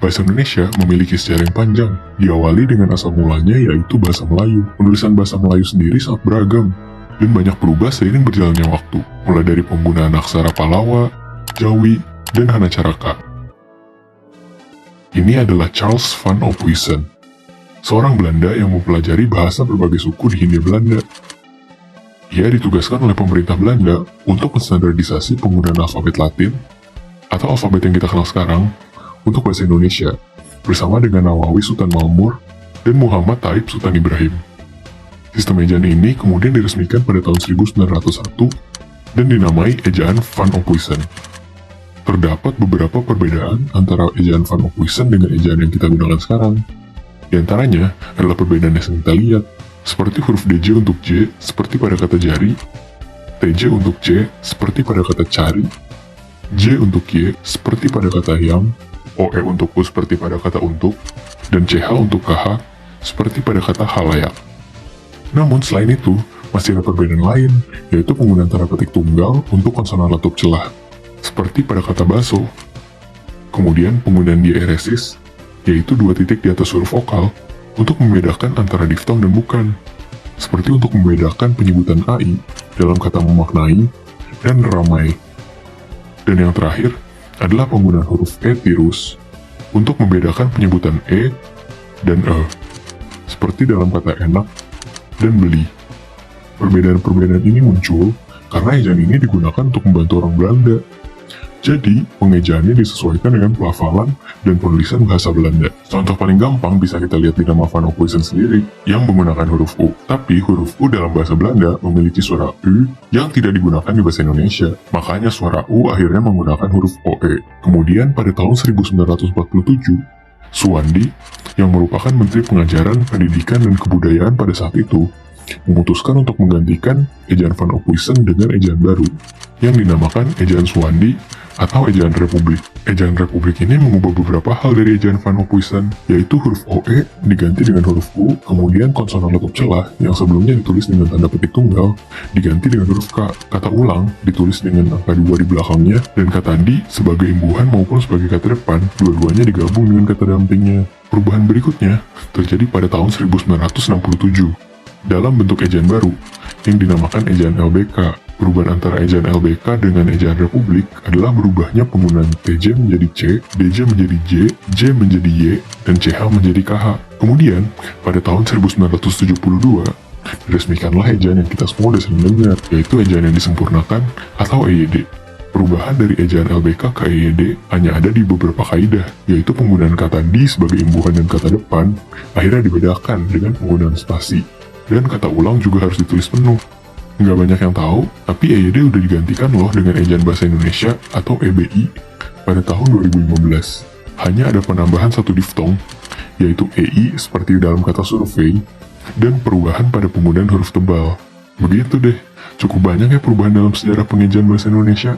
Bahasa Indonesia memiliki sejarah yang panjang, diawali dengan asal mulanya yaitu bahasa Melayu. Penulisan bahasa Melayu sendiri sangat beragam, dan banyak berubah seiring berjalannya waktu, mulai dari penggunaan aksara Palawa, Jawi, dan Hanacaraka. Ini adalah Charles van Ophuijsen, seorang Belanda yang mempelajari bahasa berbagai suku di Hindia Belanda. Ia ditugaskan oleh pemerintah Belanda untuk menstandarisasi penggunaan alfabet Latin, atau alfabet yang kita kenal sekarang, untuk bahasa Indonesia, bersama dengan Nawawi Sultan Maamur dan Muhammad Taib Sultan Ibrahim. Sistem ejaan ini kemudian diresmikan pada tahun 1901 dan dinamai ejaan Van Ophuijsen. Terdapat beberapa perbedaan antara ejaan Van Ophuijsen dengan ejaan yang kita gunakan sekarang. Di antaranya adalah perbedaan yang kita lihat, seperti huruf DJ untuk J seperti pada kata jari, TJ untuk C seperti pada kata cari, J untuk Y seperti pada kata yam, OE untuk U seperti pada kata untuk, dan CH untuk KH seperti pada kata halayak. Namun selain itu, masih ada perbedaan lain, yaitu penggunaan tanda petik tunggal untuk konsonan letup celah, seperti pada kata baso. Kemudian penggunaan diesis, yaitu dua titik di atas huruf vokal, untuk membedakan antara diftong dan bukan, seperti untuk membedakan penyebutan AI dalam kata memaknai dan ramai. Dan yang terakhir adalah penggunaan huruf E tirus untuk membedakan penyebutan E dan E, seperti dalam kata enak dan beli. Perbedaan-perbedaan ini muncul karena ejaan ini digunakan untuk membantu orang Belanda. Jadi, pengejaannya disesuaikan dengan pelafalan dan penulisan bahasa Belanda. Contoh paling gampang bisa kita lihat di nama Van Ophuijsen sendiri, yang menggunakan huruf U. Tapi huruf U dalam bahasa Belanda memiliki suara U yang tidak digunakan di bahasa Indonesia. Makanya suara U akhirnya menggunakan huruf OE. Kemudian pada tahun 1947, Suwandi, yang merupakan Menteri Pengajaran, Pendidikan, dan Kebudayaan pada saat itu, memutuskan untuk menggantikan ejaan Van Ophuijsen dengan ejaan baru, yang dinamakan ejaan Suwandi atau ejaan Republik. Ejaan Republik ini mengubah beberapa hal dari ejaan Van Ophuijsen, yaitu huruf OE diganti dengan huruf U, kemudian konsonan letup celah yang sebelumnya ditulis dengan tanda petik tunggal diganti dengan huruf K, kata ulang ditulis dengan angka 2 di belakangnya, dan kata di sebagai imbuhan maupun sebagai kata depan, dua-duanya digabung dengan kata dampingnya. Perubahan berikutnya terjadi pada tahun 1967 dalam bentuk ejaan baru yang dinamakan ejaan LBK. Perubahan antara ejaan LBK dengan ejaan Republik adalah berubahnya penggunaan TJ menjadi C, DJ menjadi J, J menjadi Y, dan CH menjadi KH. Kemudian, pada tahun 1972, diresmikanlah ejaan yang kita semua sudah sering dengar, yaitu ejaan yang disempurnakan atau EYD. Perubahan dari ejaan LBK ke EYD hanya ada di beberapa kaidah, yaitu penggunaan kata di sebagai imbuhan dan kata depan akhirnya dibedakan dengan penggunaan spasi, dan kata ulang juga harus ditulis penuh. Nggak banyak yang tahu, tapi EYD udah digantikan loh dengan ejaan bahasa Indonesia atau EBI pada tahun 2015. Hanya ada penambahan satu diftong, yaitu EI seperti dalam kata survei, dan perubahan pada penggunaan huruf tebal. Begitu deh, cukup banyak ya perubahan dalam sejarah pengejaan bahasa Indonesia.